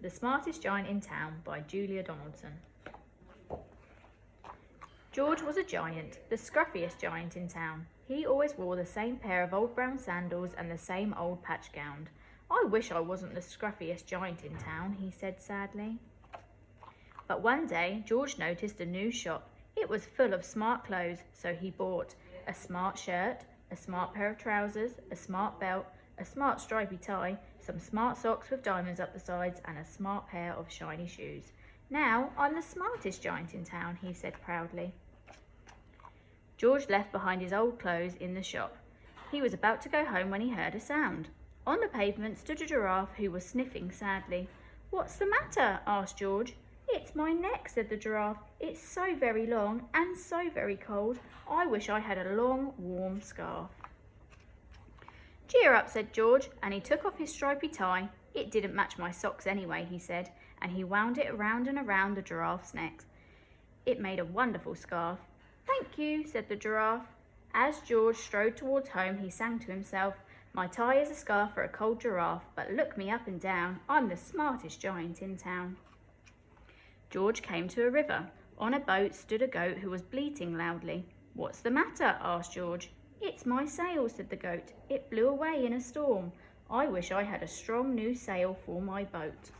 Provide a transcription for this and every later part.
The Smartest Giant in Town by Julia Donaldson. George was a giant, the scruffiest giant in town. He always wore the same pair of old brown sandals and the same old patch gown. I wish I wasn't the scruffiest giant in town, he said sadly. But one day, George noticed a new shop. It was full of smart clothes, so he bought a smart shirt, a smart pair of trousers, a smart belt, a smart stripy tie, some smart socks with diamonds up the sides, and a smart pair of shiny shoes. Now I'm the smartest giant in town, he said proudly. George left behind his old clothes in the shop. He was about to go home when he heard a sound. On the pavement stood a giraffe who was sniffing sadly. "What's the matter?" asked George. "It's my neck," said the giraffe. "It's so very long and so very cold. I wish I had a long, warm scarf." "Cheer up," said George, and he took off his stripy tie. "It didn't match my socks anyway," he said, and he wound it around and around the giraffe's neck. It made a wonderful scarf. "Thank you," said the giraffe. As George strode towards home, he sang to himself, "My tie is a scarf for a cold giraffe, but look me up and down, I'm the smartest giant in town." George came to a river. On a boat stood a goat who was bleating loudly. "What's the matter?" asked George. "It's my sail," said the goat. "It blew away in a storm. I wish I had a strong new sail for my boat."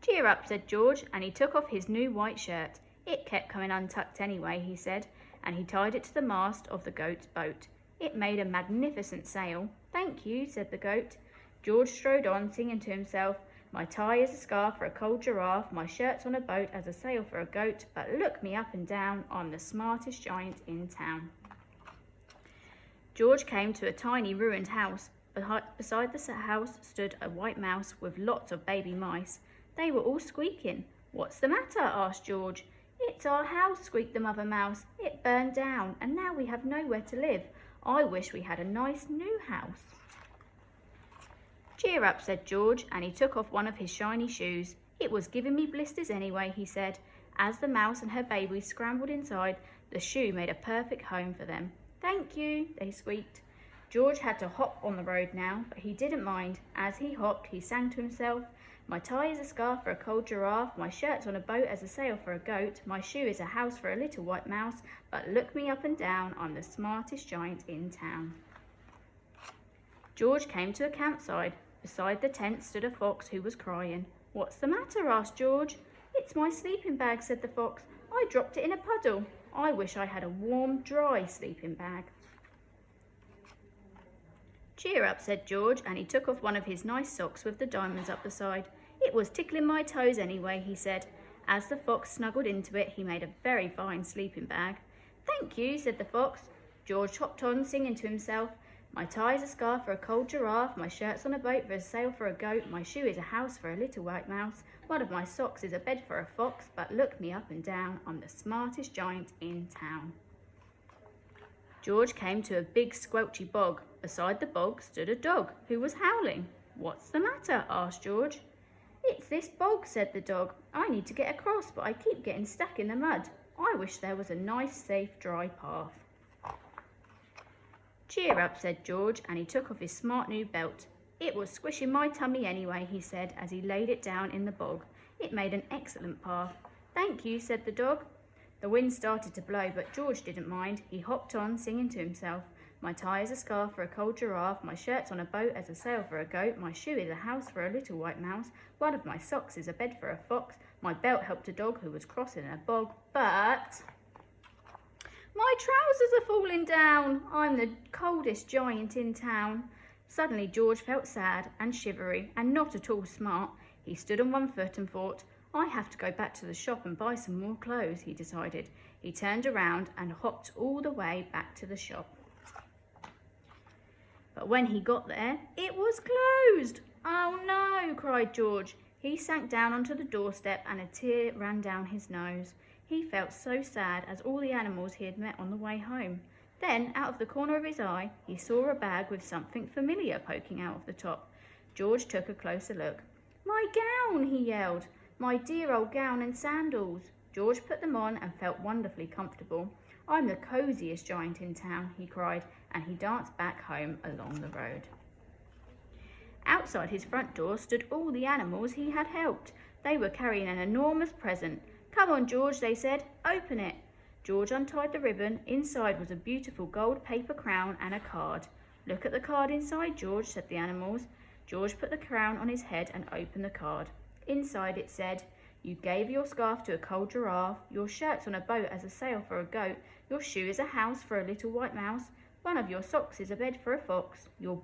"Cheer up," said George, and he took off his new white shirt. It kept coming untucked anyway, he said, and he tied it to the mast of the goat's boat. It made a magnificent sail. "Thank you," said the goat. George strode on, singing to himself, "My tie is a scarf for a cold giraffe, my shirt's on a boat as a sail for a goat, but look me up and down, I'm the smartest giant in town." George came to a tiny ruined house. Beside the house stood a white mouse with lots of baby mice. They were all squeaking. "What's the matter?" asked George. "It's our house," squeaked the mother mouse. "It burned down, and now we have nowhere to live. I wish we had a nice new house." "Cheer up," said George, and he took off one of his shiny shoes. "It was giving me blisters anyway," he said. As the mouse and her baby scrambled inside, the shoe made a perfect home for them. "Thank you," they squeaked. George had to hop on the road now, but he didn't mind. As he hopped, he sang to himself, "My tie is a scarf for a cold giraffe, my shirt's on a boat as a sail for a goat, my shoe is a house for a little white mouse, but look me up and down, I'm the smartest giant in town." George came to a campsite. Beside the tent stood a fox who was crying. "What's the matter?" asked George. "It's my sleeping bag," said the fox. "I dropped it in a puddle. I wish I had a warm, dry sleeping bag." "Cheer up," said George, and he took off one of his nice socks with the diamonds up the side. "It was tickling my toes anyway," he said. As the fox snuggled into it, he made a very fine sleeping bag. "Thank you," said the fox. George hopped on, singing to himself, "My tie is a scarf for a cold giraffe, my shirt's on a boat for a sail for a goat, my shoe is a house for a little white mouse, one of my socks is a bed for a fox, but look me up and down, I'm the smartest giant in town." George came to a big squelchy bog. Beside the bog stood a dog who was howling. "What's the matter?" asked George. "It's this bog," said the dog. "I need to get across, but I keep getting stuck in the mud. I wish there was a nice, safe, dry path." "Cheer up," said George, and he took off his smart new belt. "It was squishing my tummy anyway," he said as he laid it down in the bog. "It made an excellent path." "Thank you," said the dog. The wind started to blow, but George didn't mind. He hopped on, singing to himself, "My tie is a scarf for a cold giraffe, my shirt's on a boat as a sail for a goat, my shoe is a house for a little white mouse, one of my socks is a bed for a fox, my belt helped a dog who was crossing a bog, but my trousers are falling down. I'm the coldest giant in town." Suddenly George felt sad and shivery and not at all smart. He stood on one foot and thought, "I have to go back to the shop and buy some more clothes," he decided. He turned around and hopped all the way back to the shop. But when he got there, it was closed. "Oh no," cried George. He sank down onto the doorstep and a tear ran down his nose. He felt so sad as all the animals he had met on the way home. Then, out of the corner of his eye, he saw a bag with something familiar poking out of the top. George took a closer look. "My gown!" he yelled. "My dear old gown and sandals." George put them on and felt wonderfully comfortable. "I'm the cosiest giant in town," he cried, and he danced back home along the road. Outside his front door stood all the animals he had helped. They were carrying an enormous present. "Come on, George," they said. "Open it." George untied the ribbon. Inside was a beautiful gold paper crown and a card. "Look at the card inside, George," said the animals. George put the crown on his head and opened the card. Inside it said, "You gave your scarf to a cold giraffe, your shirt's on a boat as a sail for a goat, your shoe is a house for a little white mouse, one of your socks is a bed for a fox, your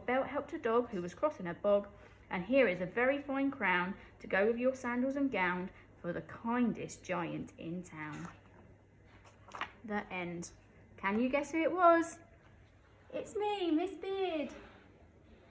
belt helped a dog who was crossing a bog, and here is a very fine crown to go with your sandals and gown for the kindest giant in town." The end. Can you guess who it was? It's me, Miss Beard.